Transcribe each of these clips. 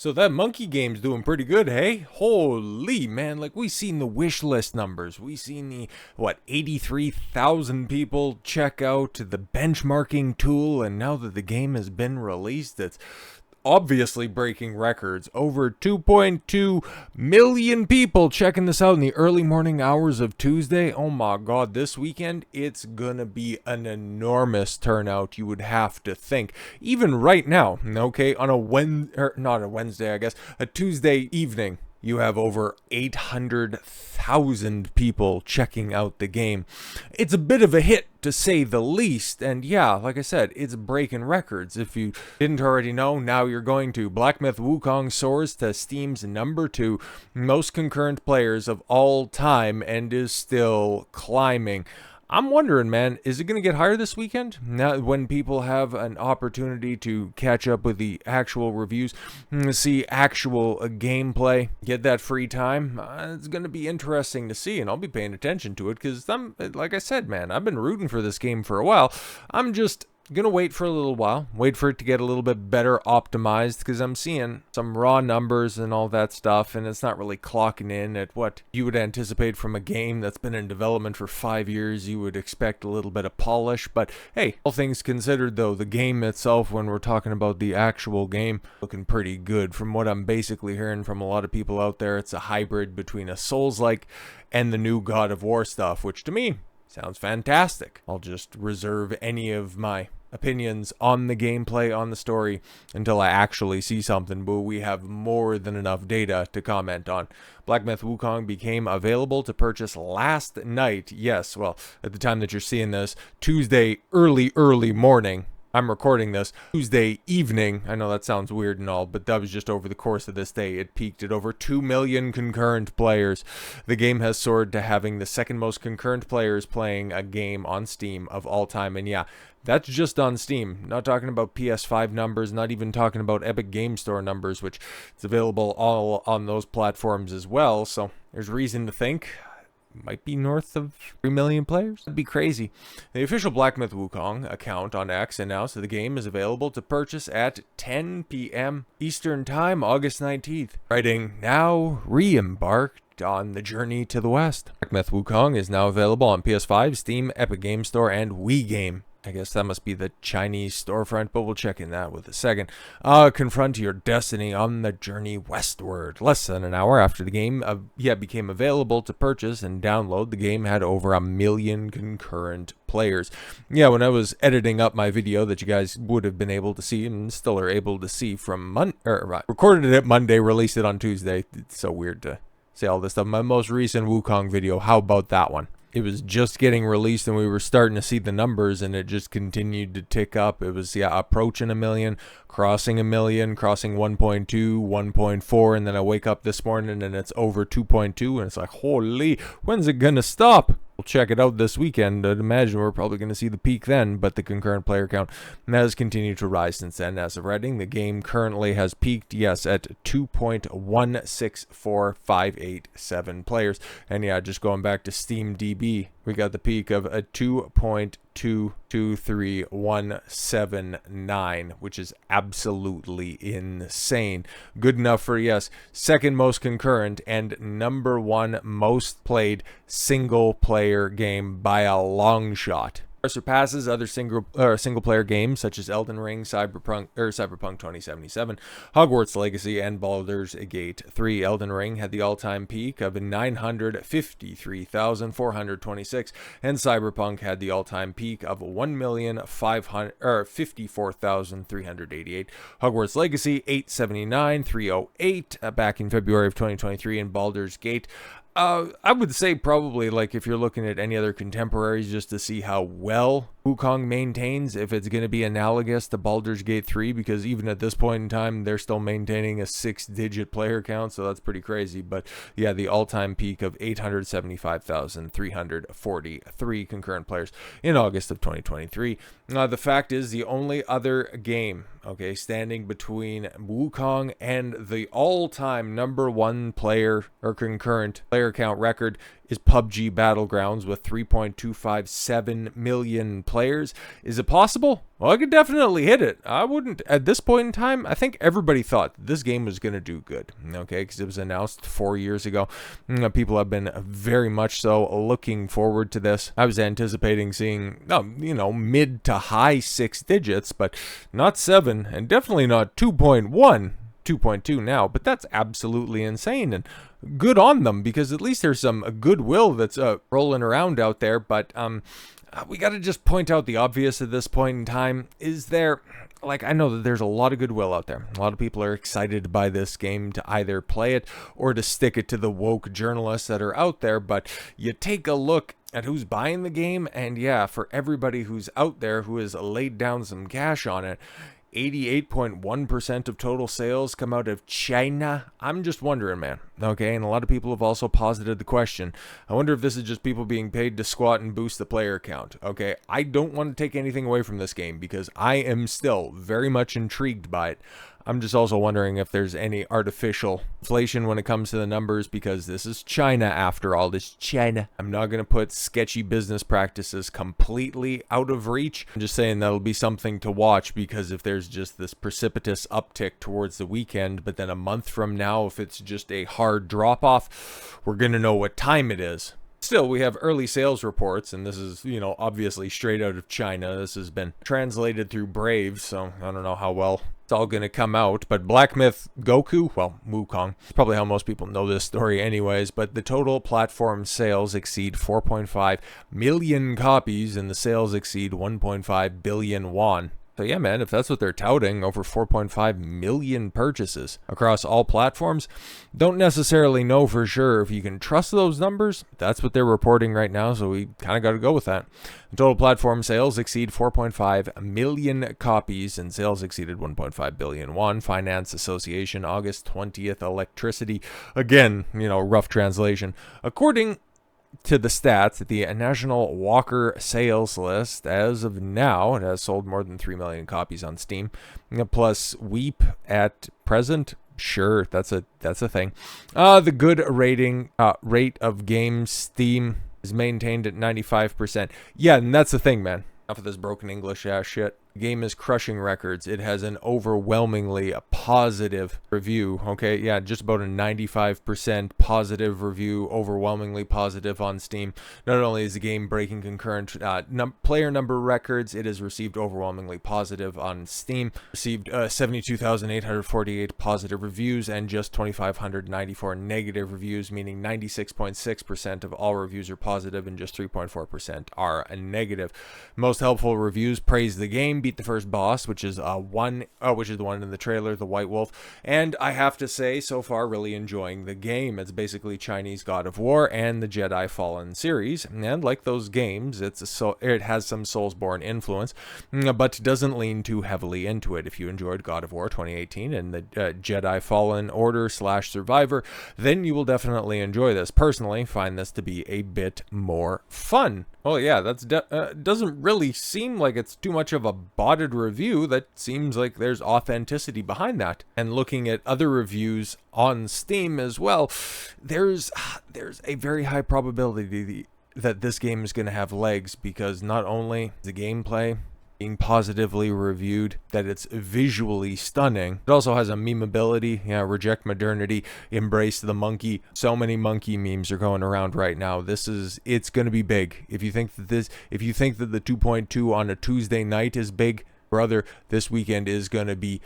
So that Monkey game's doing pretty good, hey? Holy man, like we seen the wish list numbers. We seen the 83,000 people check out the benchmarking tool, and now that the game has been released, it's obviously breaking records. Over 2.2 million people checking this out in the early morning hours of Tuesday. Oh my god, this weekend it's gonna be an enormous turnout, you would have to think. Even right now, okay, on not a Wednesday, I guess, a Tuesday evening, you have over 800,000 people checking out the game. It's a bit of a hit, to say the least, and yeah, like I said, it's breaking records. If you didn't already know, now you're going to. Black Myth Wukong soars to Steam's #2 most concurrent players of all time and is still climbing. I'm wondering, man, is it going to get higher this weekend? Now, when people have an opportunity to catch up with the actual reviews, see actual gameplay, get that free time, it's going to be interesting to see, and I'll be paying attention to it because, like I said, man, I've been rooting for this game for a while. I'm just gonna wait for a little while, wait for it to get a little bit better optimized, because I'm seeing some raw numbers and all that stuff, and it's not really clocking in at what you would anticipate from a game that's been in development for 5 years. You would expect a little bit of polish, but hey, all things considered though, the game itself, when we're talking about the actual game, looking pretty good. From what I'm basically hearing from a lot of people out there, it's a hybrid between a Soulslike and the new God of War stuff, which to me sounds fantastic. I'll just reserve any of my opinions on the gameplay, on the story, until I actually see something, but we have more than enough data to comment on. Black Myth Wukong became available to purchase last night. Yes, well, at the time that you're seeing this, Tuesday early morning. I'm recording this Tuesday evening. I know that sounds weird and all, but that was just over the course of this day. It peaked at over 2 million concurrent players. The game has soared to having the second most concurrent players playing a game on Steam of all time. And yeah, that's just on Steam. Not talking about PS5 numbers, not even talking about Epic Game Store numbers, which is available all on those platforms as well. So there's reason to think might be north of 3 million players. That'd be crazy. The official Black Myth Wukong account on X announced that the game is available to purchase at 10 p.m. Eastern Time, August 19th. Writing, now re-embarked on the journey to the west. Black Myth Wukong is now available on PS5, Steam, Epic Game Store, and Wii Game. I guess that must be the Chinese storefront, but we'll check in that with a second. Confront your destiny on the journey westward. Less than an hour after the game became available to purchase and download, the game had over 1 million concurrent players. Yeah, when I was editing up my video that you guys would have been able to see and still are able to see from recorded it Monday, released it on Tuesday. It's so weird to say all this stuff. My most recent Wukong video, how about that one? It was just getting released and we were starting to see the numbers, and it just continued to tick up. It was, yeah, approaching 1 million, crossing 1 million, crossing 1.2, 1.4, and then I wake up this morning and it's over 2.2, and it's like, holy, when's it gonna stop? We'll check it out this weekend. I'd imagine we're probably going to see the peak then, but the concurrent player count has continued to rise since then. As of writing, the game currently has peaked, yes, at 2.164587 players. And yeah, just going back to Steam DB, we got the peak of a 2.223179, which is absolutely insane. Good enough for, yes, second most concurrent and #1 most played single player game by a long shot. Surpasses other single player games such as Elden Ring, Cyberpunk 2077, Hogwarts Legacy, and Baldur's Gate 3. Elden Ring had the all-time peak of 953,426, and Cyberpunk had the all-time peak of 1,554,388. Hogwarts Legacy 879,308 back in February of 2023, and Baldur's Gate, I would say probably, like, if you're looking at any other contemporaries just to see how well Wukong maintains, if it's going to be analogous to Baldur's Gate 3, because even at this point in time, they're still maintaining a 6-digit player count, so that's pretty crazy. But yeah, the all-time peak of 875,343 concurrent players in August of 2023. The fact is, the only other game, okay, standing between Wukong and the all-time #1 player or concurrent player count record is PUBG Battlegrounds with 3.257 million players. Is it possible? Well, I could definitely hit it. I wouldn't, at this point in time, I think everybody thought this game was going to do good, okay, because it was announced 4 years ago. People have been very much so looking forward to this. I was anticipating seeing, mid to high 6 digits, but not 7, and definitely not 2.1. 2.2 now, but that's absolutely insane, and good on them, because at least there's some goodwill that's rolling around out there. But we got to just point out the obvious at this point in time. Is there, I know that there's a lot of goodwill out there. A lot of people are excited by this game to either play it or to stick it to the woke journalists that are out there, but you take a look at who's buying the game, and yeah, for everybody who's out there who has laid down some cash on it, 88.1% of total sales come out of China. I'm just wondering, man. Okay, and a lot of people have also posited the question. I wonder if this is just people being paid to squat and boost the player count. Okay, I don't want to take anything away from this game because I am still very much intrigued by it. I'm just also wondering if there's any artificial inflation when it comes to the numbers, because this is China after all. This China. I'm not going to put sketchy business practices completely out of reach. I'm just saying that'll be something to watch, because if there's just this precipitous uptick towards the weekend, but then a month from now, if it's just a hard drop off, we're going to know what time it is. Still, we have early sales reports, and this is, obviously straight out of China. This has been translated through Brave, so I don't know how well it's all going to come out. But Black Myth Goku, well, Wukong, it's probably how most people know this story anyways, but the total platform sales exceed 4.5 million copies, and the sales exceed 1.5 billion won. So yeah, man, if that's what they're touting, over 4.5 million purchases across all platforms, don't necessarily know for sure if you can trust those numbers. That's what they're reporting right now, so we kind of got to go with that. The total platform sales exceed 4.5 million copies, and sales exceeded 1.5 billion won. Finance Association, August 20th, electricity. Again, rough translation. According to the stats, the National Walker sales list, as of now, it has sold more than 3 million copies on Steam. Plus Weep at present, sure, that's a thing. The good rate of games Steam is maintained at 95%. Yeah, and that's the thing, man. Enough of this broken English ass shit. The game is crushing records. It has an overwhelmingly positive review. Okay, yeah, just about a 95% positive review, overwhelmingly positive on Steam. Not only is the game breaking concurrent player number records, it has received overwhelmingly positive on Steam. Received 72,848 positive reviews and just 2,594 negative reviews, meaning 96.6% of all reviews are positive and just 3.4% are negative. Most helpful reviews praise the game, beat the first boss, which is the one in the trailer, the White Wolf, and I have to say, so far, really enjoying the game. It's basically Chinese God of War and the Jedi Fallen series, and like those games, it has some Soulsborne influence, but doesn't lean too heavily into it. If you enjoyed God of War 2018 and the Jedi Fallen Order / Survivor, then you will definitely enjoy this. Personally, find this to be a bit more fun. Well, yeah, that's doesn't really seem like it's too much of a botted review. That seems like there's authenticity behind that. And looking at other reviews on Steam as well, there's a very high probability that this game is going to have legs, because not only the gameplay being positively reviewed, that it's visually stunning. It also has a memeability. Yeah, reject modernity, embrace the monkey. So many monkey memes are going around right now. It's going to be big. If you think that the 2.2 on a Tuesday night is big, brother, this weekend is going to be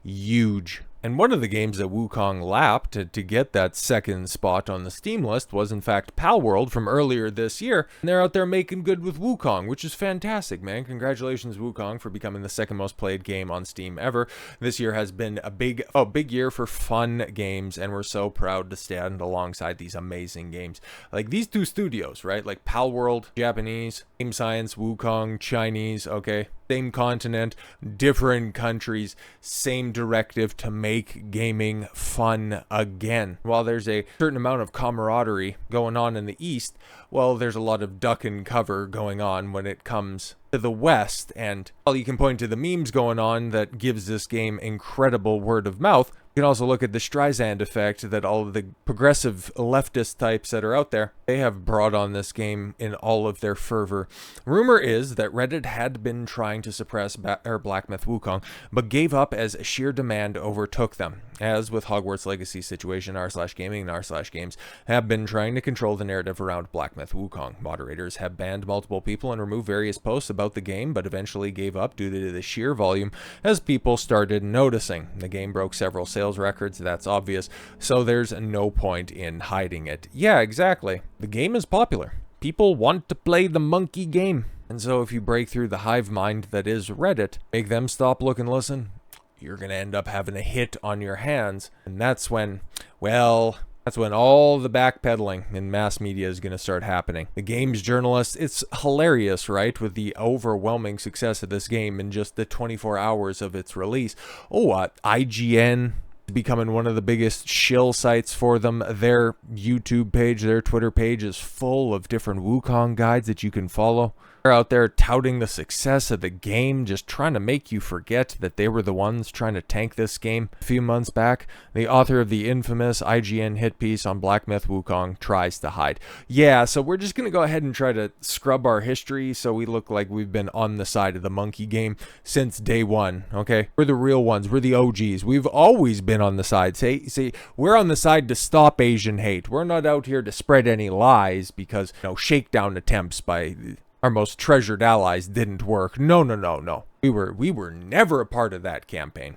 huge. And one of the games that Wukong lapped to get that second spot on the Steam list was, in fact, Palworld from earlier this year. And they're out there making good with Wukong, which is fantastic, man. Congratulations, Wukong, for becoming the second most played game on Steam ever. This year has been a big year for fun games, and we're so proud to stand alongside these amazing games. Like these two studios, right? Like Palworld, Japanese, Game Science, Wukong, Chinese, okay? Same continent, different countries, same directive to make gaming fun again. While there's a certain amount of camaraderie going on in the East, well, there's a lot of duck and cover going on when it comes to the West. And while you can point to the memes going on that gives this game incredible word of mouth, You can also look at the Streisand effect that all of the progressive leftist types that are out there, they have brought on this game in all of their fervor. Rumor is that Reddit had been trying to suppress Black Myth Wukong, but gave up as sheer demand overtook them. As with Hogwarts Legacy situation, r/gaming and r/games have been trying to control the narrative around Black Myth Wukong. Moderators have banned multiple people and removed various posts about the game, but eventually gave up due to the sheer volume as people started noticing. The game broke several sales records, that's obvious, so there's no point in hiding it. Yeah, exactly. The game is popular. People want to play the monkey game. And so if you break through the hive mind that is Reddit, make them stop, look, and listen, you're going to end up having a hit on your hands. And that's when, well, that's when all the backpedaling in mass media is going to start happening. The game's journalists, it's hilarious, right? With the overwhelming success of this game in just the 24 hours of its release. Oh, IGN becoming one of the biggest shill sites for them. Their YouTube page, their Twitter page is full of different Wukong guides that you can follow. They're out there touting the success of the game, just trying to make you forget that they were the ones trying to tank this game a few months back. The author of the infamous IGN hit piece on Black Myth Wukong tries to hide. Yeah, so we're just going to go ahead and try to scrub our history so we look like we've been on the side of the monkey game since day one, okay? We're the real ones. We're the OGs. We've always been on the side. See, we're on the side to stop Asian hate. We're not out here to spread any lies because, shakedown attempts by our most treasured allies didn't work. No. We were never a part of that campaign.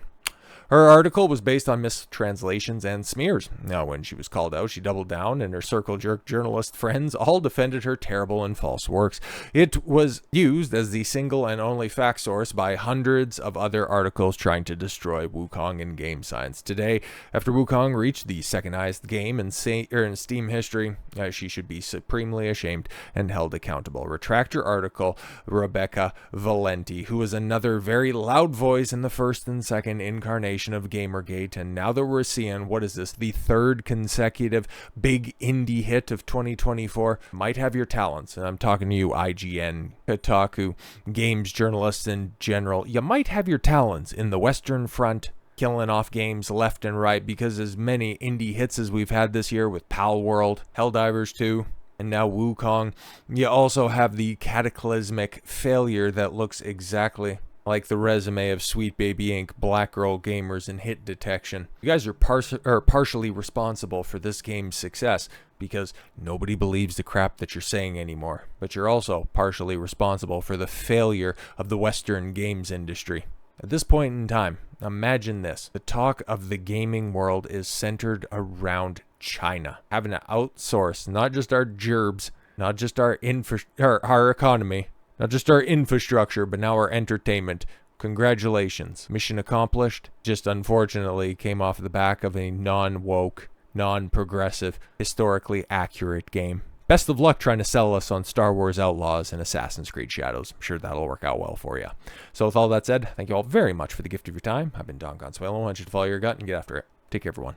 Her article was based on mistranslations and smears. Now, when she was called out, she doubled down, and her circle jerk journalist friends all defended her terrible and false works. It was used as the single and only fact source by hundreds of other articles trying to destroy Wukong in game science. Today, after Wukong reached the second highest game in Steam history, she should be supremely ashamed and held accountable. Retract your article, Rebecca Valenti, who was another very loud voice in the first and second incarnation of Gamergate, and now that we're seeing, what is this, the third consecutive big indie hit of 2024, might have your talents, and I'm talking to you IGN, Kotaku, games journalists in general, you might have your talents in the Western Front, killing off games left and right, because as many indie hits as we've had this year with Pal World, Helldivers 2, and now Wukong, you also have the cataclysmic failure that looks exactly like the resume of Sweet Baby Inc., Black Girl Gamers, and Hit Detection. You guys are partially responsible for this game's success because nobody believes the crap that you're saying anymore. But you're also partially responsible for the failure of the Western games industry. At this point in time, imagine this. The talk of the gaming world is centered around China. Having to outsource not just our gerbs, not just our economy, not just our infrastructure, but now our entertainment. Congratulations. Mission accomplished. Just unfortunately came off the back of a non-woke, non-progressive, historically accurate game. Best of luck trying to sell us on Star Wars Outlaws and Assassin's Creed Shadows. I'm sure that'll work out well for you. So with all that said, thank you all very much for the gift of your time. I've been Don Consuelo. I want you to follow your gut and get after it. Take care, everyone.